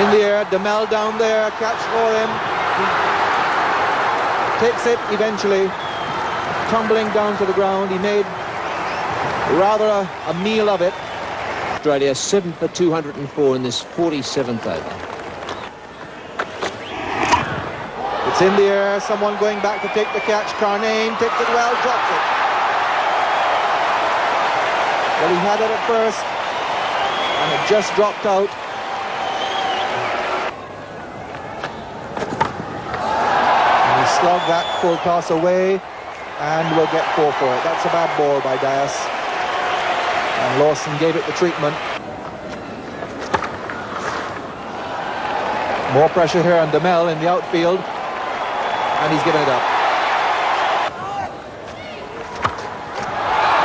In the air, Demel down there, catch for him. Takes it eventually, tumbling down to the ground. He made rather a meal of it. Australia 7 for 204 in this 47th over. It's in the air, someone going back to take the catch. Carnane takes it well, drops it. Well, he had it at first, and it just dropped out. And he slugged that full toss away, and will get 4 for it. That's a bad ball by Dias. And Lawson gave it the treatment. More pressure here on Demel in the outfield, and he's given it up.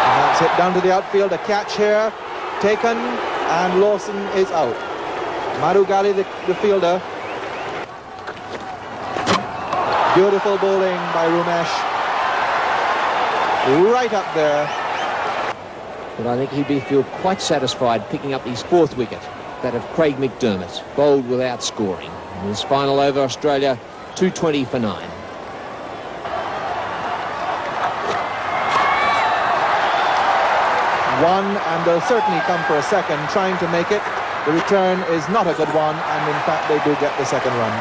And that's hit down to the outfield. A catch here, taken, and Lawson is out. Marugali, the fielder. Beautiful bowling by Rumesh. Right up there. But I think he'd feel quite satisfied picking up his 4th wicket, that of Craig McDermott, bowled without scoring. In his final over, Australia 220 for 9. One, and they'll certainly come for a second, trying to make it. The return is not a good one, and in fact they do get the second run.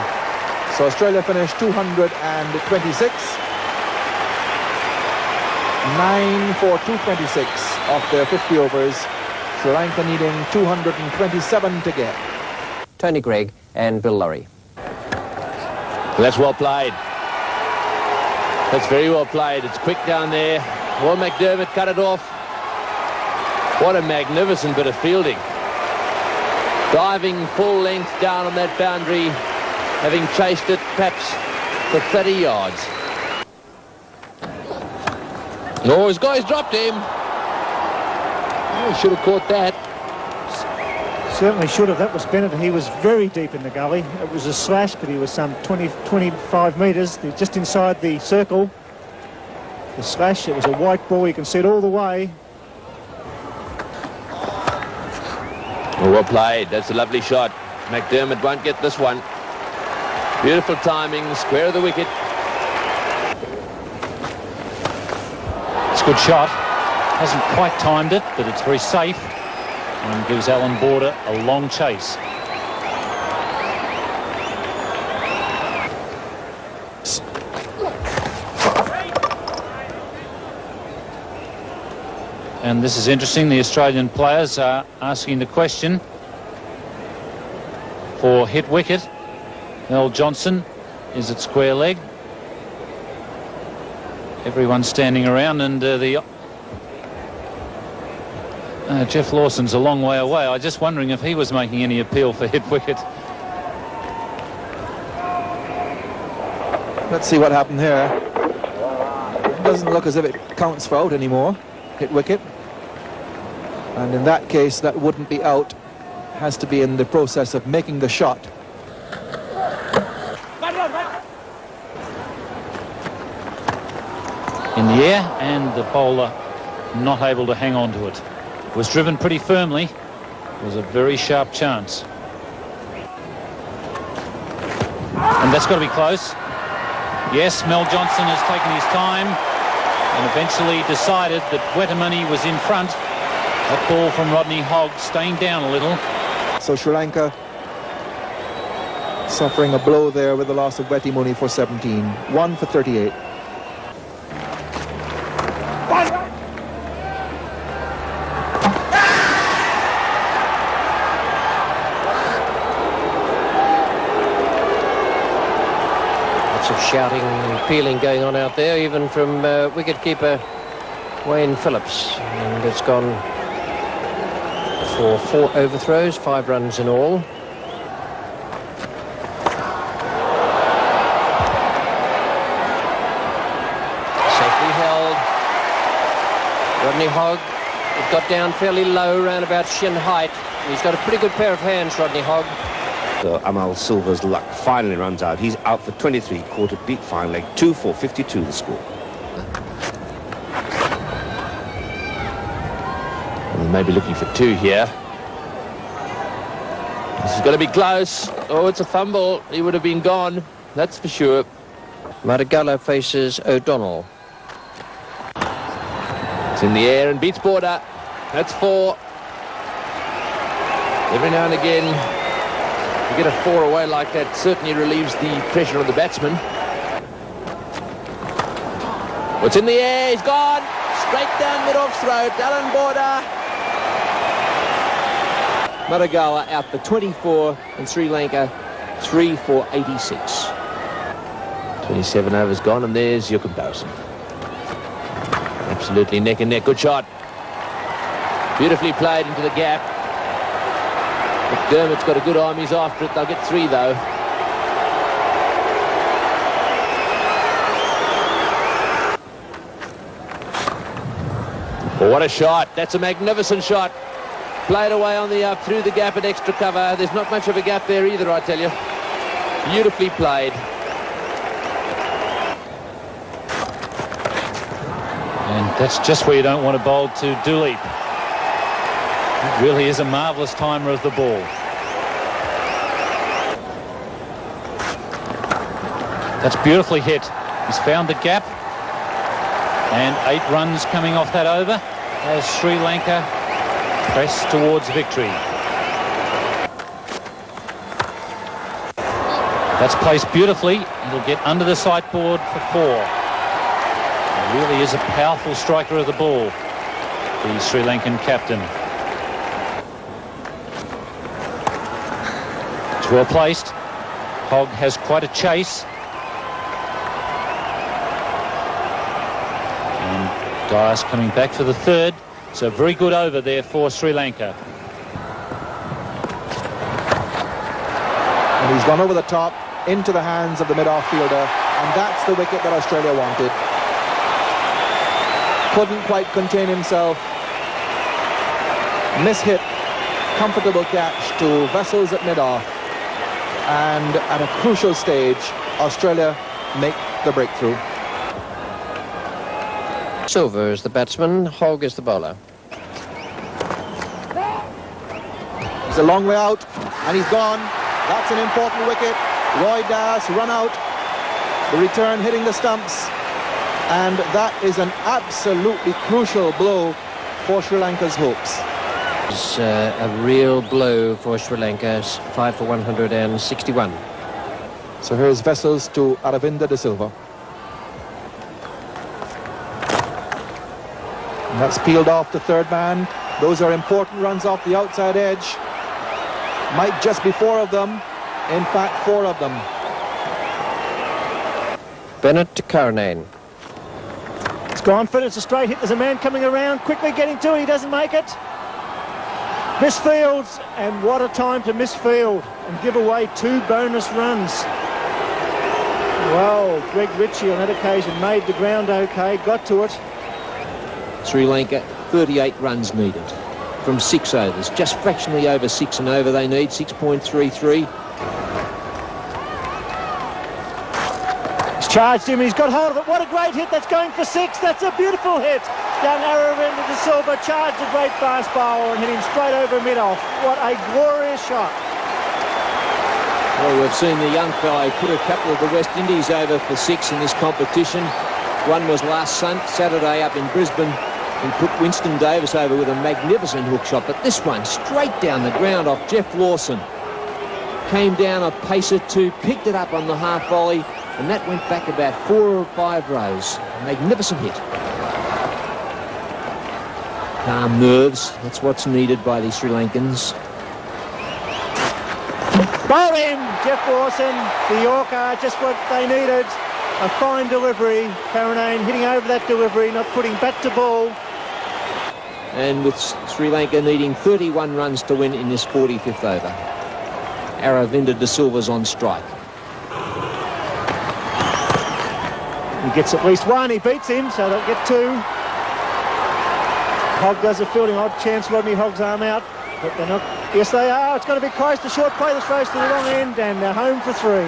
So Australia finished 226. 9 for 226 of their 50 overs. Sri Lanka needing 227 to get. Tony Greig and Bill Lurry. That's well played. That's very well played. It's quick down there. Well, McDermott cut it off. What a magnificent bit of fielding. Diving full length down on that boundary, having chased it perhaps for 30 yards. No, his guy's dropped him. Oh, he should have caught that. Certainly should have. That was Bennett. He was very deep in the gully. It was a slash, but he was some 25 metres just inside the circle. The slash, it was a white ball. You can see it all the way. Oh, well played. That's a lovely shot. McDermott won't get this one. Beautiful timing, square of the wicket. It's a good shot. Hasn't quite timed it, but it's very safe and gives Alan Border a long chase. And this is interesting. The Australian players are asking the question for hit wicket. Earl Johnson, is it square leg? Everyone's standing around, and Jeff Lawson's a long way away. I'm just wondering if he was making any appeal for hit wicket. Let's see what happened here. It doesn't look as if it counts for out anymore. Hit wicket. And in that case, that wouldn't be out. Has to be in the process of making the shot. In the air, and the bowler not able to hang on to it. Was driven pretty firmly. It was a very sharp chance. And that's got to be close. Yes, Mel Johnson has taken his time and eventually decided that Wetamuni was in front. That ball from Rodney Hogg staying down a little. So Sri Lanka suffering a blow there with the loss of Wetamuni for 17. 1 for 38. Of shouting and pealing going on out there, even from wicketkeeper Wayne Phillips, and it's gone for 4 overthrows, 5 runs in all. Safely held. Rodney Hogg, it got down fairly low, around about shin height. He's got a pretty good pair of hands, Rodney Hogg. So Amal Silva's luck finally runs out. He's out for 23, quarter beat fine leg, 2 for 52 the score. Well, maybe looking for 2 here. This is going to be close. Oh, it's a fumble. He would have been gone. That's for sure. Maragala faces O'Donnell. It's in the air and beats border. That's 4. Every now and again, you get a 4 away like that, certainly relieves the pressure on the batsman. What's in the air? He's gone. Straight down mid-off throat. Alan Border. Maragala out for 24 and Sri Lanka 3 for 86. 27 overs gone, and there's your comparison. Absolutely neck and neck. Good shot. Beautifully played into the gap. McDermott's got a good arm. He's after it. They'll get 3, though. Oh, what a shot. That's a magnificent shot. Played away on the up, through the gap at extra cover. There's not much of a gap there either, I tell you. Beautifully played. And that's just where you don't want to bowl to Dooley. It really is a marvellous timer of the ball. That's beautifully hit. He's found the gap. And 8 runs coming off that over as Sri Lanka press towards victory. That's placed beautifully. It'll get under the sight board for 4. He really is a powerful striker of the ball, the Sri Lankan captain. It's well placed. Hogg has quite a chase. And Dias coming back for the 3rd. So very good over there for Sri Lanka. And he's gone over the top into the hands of the mid-off fielder, and that's the wicket that Australia wanted. Couldn't quite contain himself. Mishit. Comfortable catch to Wessels at mid-off. And at a crucial stage, Australia make the breakthrough. Silver is the batsman, Hogg is the bowler. He's a long way out, and he's gone. That's an important wicket. Roy Dias run out. The return hitting the stumps. And that is an absolutely crucial blow for Sri Lanka's hopes. It's a real blow for Sri Lanka's 5 for 161. So here's Wessels to Aravinda de Silva. And that's peeled off the 3rd man. Those are important runs off the outside edge. Might just be 4 of them. In fact, 4 of them. Bennett to Karnane. It's gone for it. It's a straight hit. There's a man coming around, quickly getting to it. He doesn't make it. Misfields, and what a time to misfield and give away 2 bonus runs. Well, Greg Ritchie on that occasion made the ground okay, got to it. Sri Lanka, 38 runs needed from 6 overs. Just fractionally over 6 and over they need, 6.33. He's charged him, he's got hold of it. What a great hit, that's going for 6. That's a beautiful hit. Down Aravinda de Silva, charged a great fast bowler and hit him straight over mid-off. What a glorious shot. Well, we've seen the young fellow put a couple of the West Indies over for 6 in this competition. One was last Saturday up in Brisbane and put Winston Davis over with a magnificent hook shot. But this one, straight down the ground off Jeff Lawson. Came down a pace or 2, picked it up on the half volley, and that went back about 4 or 5 rows. Magnificent hit. Calm nerves, that's what's needed by the Sri Lankans. Bowl him, Jeff Lawson, the Yorker, just what they needed. A fine delivery. Karnane hitting over that delivery, not putting bat to ball. And with Sri Lanka needing 31 runs to win in this 45th over. Aravinda de Silva's on strike. He gets at least 1, he beats him, so they'll get 2. Hogg does a fielding, odd chance, Rodney Hogg's arm out, but they're not. Yes, they are. It's going to be close. The short play, the throws to the wrong end, and they're home for 3.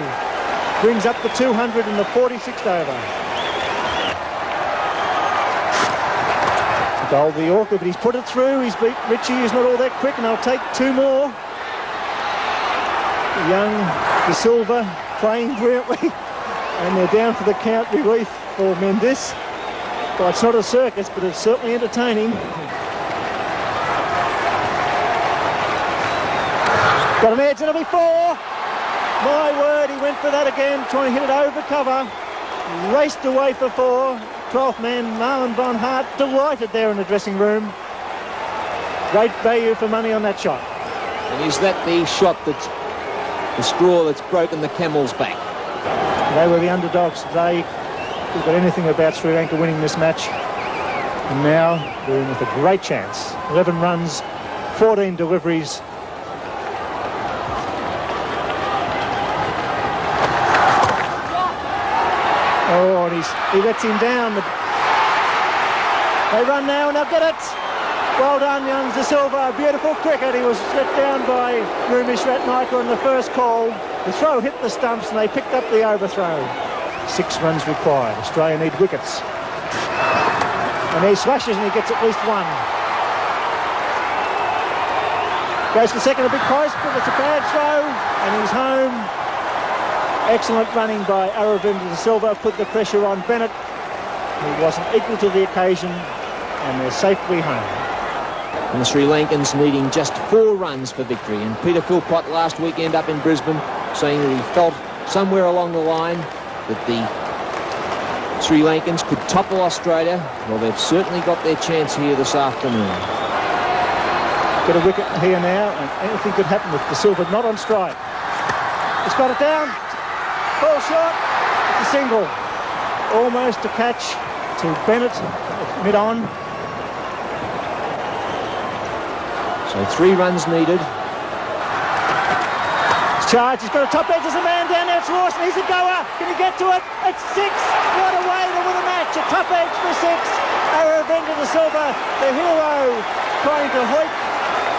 Brings up the 200 in the 46th over. Goal the Yorker, but he's put it through. He's beat Ritchie, who's not all that quick, and they'll take 2 more. Young De Silva playing brilliantly, and they're down for the count relief for Mendes. Well, it's not a circus, but it's certainly entertaining. Got an edge, it'll be 4. My word, he went for that again, trying to hit it over cover. Raced away for 4. 12th man, Marlon von Hart, delighted there in the dressing room. Great value for money on that shot. And is that the shot that's the straw that's broken the camel's back? They were the underdogs. They didn't got anything about Sri Lanka winning this match. And now they're in with a great chance. 11 runs, 14 deliveries. Oh, and he lets him down. They run now and they'll get it. Well done, young De Silva. Beautiful cricket. He was let down by Rumish Ratnaika on the first call. The throw hit the stumps and they picked up the overthrow. 6 runs required. Australia need wickets. And he slashes and he gets at least 1. Goes for second, a big post, but it's a bad throw and he's home. Excellent running by Aravinda De Silva. Put the pressure on Bennett. He wasn't equal to the occasion and they're safely home. And the Sri Lankans needing just 4 runs for victory. And Peter Philpott last weekend up in Brisbane saying that he felt somewhere along the line that the Sri Lankans could topple Australia. Well, they've certainly got their chance here this afternoon. Get a wicket here now, and anything could happen with De Silva not on strike. He's got it down. Ball short. It's a single. Almost a catch to Bennett mid-on. So 3 runs needed. Charge, he's got a top edge, there's a man down there, it's Lawson, he's a goer, can he get to it? It's 6, what a way to win a match, a top edge for 6, Aravinda De Silva, the hero, trying to hoik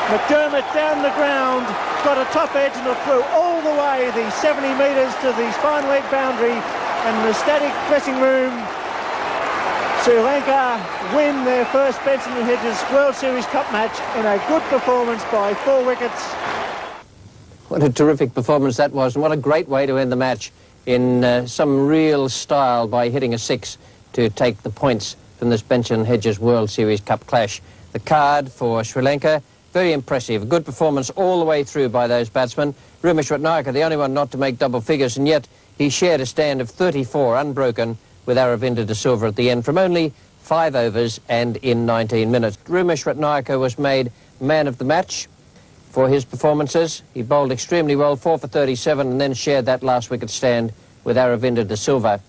McDermott down the ground, got a top edge and it flew all the way, the 70 metres to the spine leg boundary, and the static dressing room. Sri Lanka win their first Benson and Hedges World Series Cup match in a good performance by 4 wickets. What a terrific performance that was, and what a great way to end the match in some real style by hitting a 6 to take the points from this Benson Hedges World Series Cup clash. The card for Sri Lanka, very impressive. Good performance all the way through by those batsmen. Rumish Ratnaika, the only one not to make double figures, and yet he shared a stand of 34 unbroken with Aravinda De Silva at the end from only 5 overs and in 19 minutes. Rumish Ratnaika was made man of the match for his performances. He bowled extremely well, 4 for 37, and then shared that last wicket stand with Aravinda De Silva.